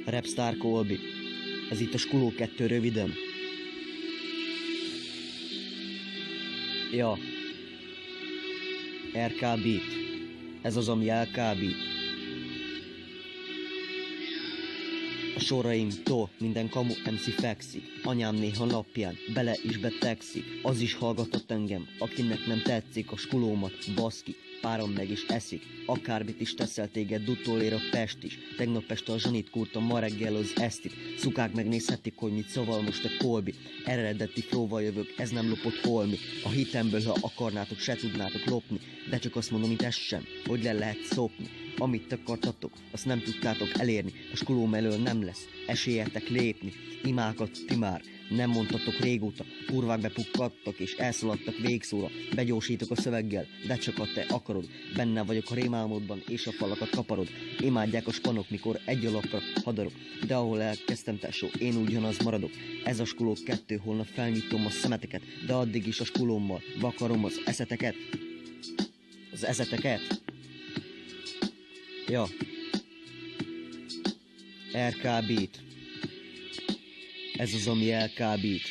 Rapstar Colby. Ez itt a Skuló 2 röviden. Ja. RK Beat. Ez az, ami elkábít. A soraimtól minden kamu MC fekszik. Anyám néha napján bele is betegszik. Az is hallgatott engem, akinek nem tetszik a skulómat, baszki. Párom meg is eszik, akármit is teszel, téged utolér a Pest is. Tegnap este a Zsanit kurtam, ma reggel az Esztit. Szukák megnézhetik, hogy mit szaval most a Colby. Eredeti flóval jövök, ez nem lopott holmi. A hitemből, ha akarnátok, se tudnátok lopni. De csak azt mondom, itt ez sem, hogy le lehet szopni. Amit akartatok, azt nem tudtátok elérni. A skulóm elől nem lesz esélyetek lépni. Imákat ti már nem mondtatok régóta. Kurvák bepukkadtak és elszaladtak végszóra. Begyorsítok a szöveggel, de csak a te akarod. Benne vagyok a rémálmodban és a falakat kaparod. Imádják a spanok, mikor egy alapra hadarok. De ahol elkezdtem, tesó, én ugyanaz maradok. Ez a Skuló 2, holnap felnyitom a szemeteket. De addig is a skulómmal vakarom az eszeteket. Az eszeteket. Ja. RK Beat. Ez az, ami elkábít.